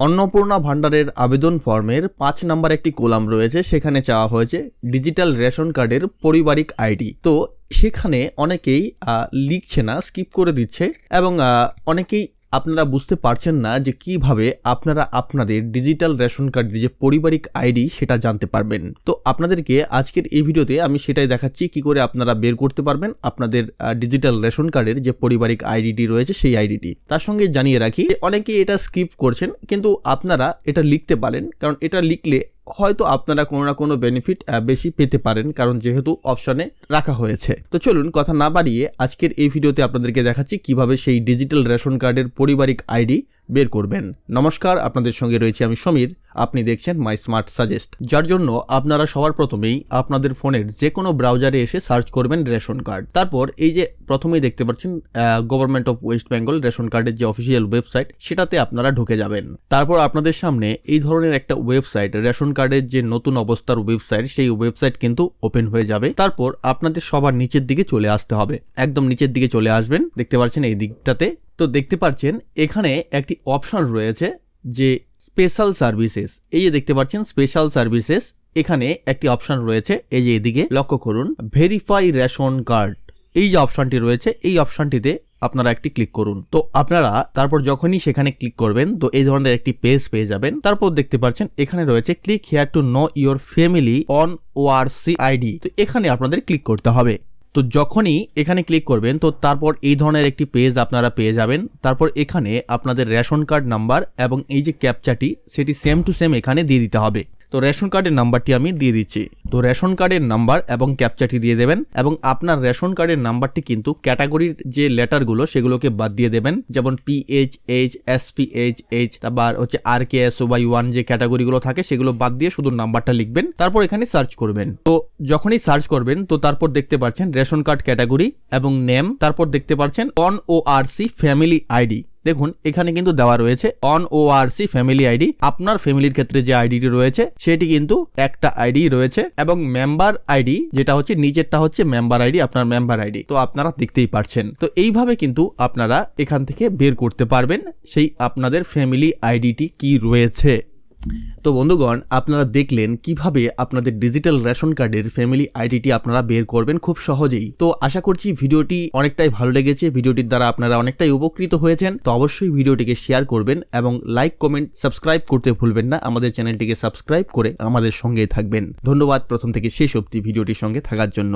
অন্নপূর্ণা ভান্ডারের আবেদন ফর্মের ৫ নম্বর একটি কলাম রয়েছে, সেখানে চাওয়া হয়েছে ডিজিটাল রেশন কার্ডের পারিবারিক আইডি। তো সেখানে অনেকেই লিখছে না, স্কিপ করে দিচ্ছে এবং অনেকেই আপনারা বুঝতে পারছেন না যে কিভাবে আপনারা আপনাদের ডিজিটাল রেশন কার্ডের যে পারিবারিক আইডি সেটা জানতে পারবেন। তো আপনাদেরকে আজকের এই ভিডিওতে আমি সেটাই দেখাচ্ছি কি করে আপনারা বের করতে পারবেন আপনাদের ডিজিটাল রেশন কার্ডের যে পারিবারিক আইডিটি রয়েছে সেই আইডিটি। তার সঙ্গে জানিয়ে রাখি অনেকেই এটা স্কিপ করছেন, কিন্তু আপনারা এটা লিখতে পারেন, কারণ এটা লিখলে হয়তো আপনারা কোনো না কোনো বেনিফিট বেশি পেতে পারেন, কারণ যেহেতু অপশনে রাখা হয়েছে। তো চলুন কথা না বাড়িয়ে আজকের এই ভিডিওতে আপনাদেরকে দেখাচ্ছি কিভাবে সেই ডিজিটাল রেশন কার্ডের পারিবারিক আইডি বের করবেন। নমস্কার, আপনাদের সঙ্গে রয়েছে আমি সমীর, আপনি দেখছেন মাই স্মার্ট সাজেস্ট, যার জন্য আপনারা সবার প্রথমেই আপনাদের ফোনের যে কোনো ব্রাউজারে এসে সার্চ করবেন রেশন কার্ড। তারপর এই যে প্রথমেই দেখতে পাচ্ছেন government of West Bengal ration কার্ডের যে অফিসিয়াল ওয়েবসাইট, সেটাতে আপনারা ঢুকে যাবেন। তারপর আপনাদের সামনে এই ধরনের একটা ওয়েবসাইট, রেশন কার্ডের যে নতুন অবস্থার ওয়েবসাইট, সেই ওয়েবসাইট কিন্তু ওপেন হয়ে যাবে। তারপর আপনাদের সবার নিচের দিকে চলে আসতে হবে, একদম নিচের দিকে চলে আসবেন, দেখতে পাচ্ছেন এই দিকটাতে। তো দেখতে পাচ্ছেন এখানে একটি অপশন রয়েছে যে স্পেশাল সার্ভিসেস, এই যে দেখতে পাচ্ছেন স্পেশাল সার্ভিসেস, এখানে একটি অপশন রয়েছে, এই যে এদিকে লক্ষ্য করুন, ভেরিফাই রেশন কার্ড, এই যে অপশনটি রয়েছে এই অপশনটিতে আপনারা একটি ক্লিক করুন। তো আপনারা তারপর যখনই সেখানে ক্লিক করবেন তো এই ধরনের একটি পেজ পেয়ে যাবেন। তারপর দেখতে পাচ্ছেন এখানে রয়েছে click here to know your family on ORC ID, তো এখানে আপনাদের ক্লিক করতে হবে। তো যখনই এখানে ক্লিক করবেন তো তারপর এই ধরনের একটি পেজ আপনারা পেয়ে যাবেন। তারপর এখানে আপনাদের রেশন কার্ড নাম্বার এবং এই যে ক্যাপচাটি সেটি সেম টু সেম এখানে দিয়ে দিতে হবে। তো রেশন কার্ডের নাম্বারটি আমি দিয়ে দিচ্ছি। তো রেশন কার্ডের নাম্বার এবং ক্যাপচাটি দিয়ে দেবেন এবং আপনার রেশন কার্ডের নাম্বারটি কিন্তু ক্যাটাগরির যে লেটারগুলো সেগুলোকে বাদ দিয়ে দেবেন, যেমন PHH, SPHH, তারপর হচ্ছে RKSY1 যে ক্যাটাগরিগুলো থাকে সেগুলো বাদ দিয়ে শুধু নাম্বারটা লিখবেন। তারপর এখানে সার্চ করবেন। তো যখনই সার্চ করবেন তো তারপর দেখতে পাচ্ছেন রেশন কার্ড ক্যাটাগরি এবং নেম, তারপর দেখতে পাচ্ছেন অন ওআরসি ফ্যামিলি আইডি। দেখুন এখানে কিন্তু দেওয়া রয়েছে অন ওআরসি ফ্যামিলি আইডি। আপনার ফ্যামিলির ক্ষেত্রে যে আইডিটি রয়েছে সেটি কিন্তু একটা আইডি রয়েছে এবং মেম্বার আইডি যেটা হচ্ছে নিচেরটা হচ্ছে মেম্বার আইডি, আপনার মেম্বার আইডি। তো আপনারা দেখতেই পাচ্ছেন। তো এইভাবে কিন্তু আপনারা এখান থেকে বের করতে পারবেন সেই আপনাদের ফ্যামিলি আইডিটি কি রয়েছে। তো বন্ধুগণ, আপনারা দেখলেন কিভাবে আপনাদের ডিজিটাল রেশন কার্ডের ফ্যামিলি আইডিটি আপনারা বের করবেন খুব সহজেই। তো আশা করছি ভিডিওটি অনেকটাই ভালো লেগেছে, ভিডিওটির দ্বারা আপনারা অনেকটাই উপকৃত হয়েছেন। তো অবশ্যই ভিডিওটিকে শেয়ার করবেন এবং লাইক, কমেন্ট, সাবস্ক্রাইব করতে ভুলবেন না। আমাদের চ্যানেলটিকে সাবস্ক্রাইব করে আমাদের সঙ্গেই থাকবেন। ধন্যবাদ প্রথম থেকে শেষ অবধি ভিডিওটির সঙ্গে থাকার জন্য।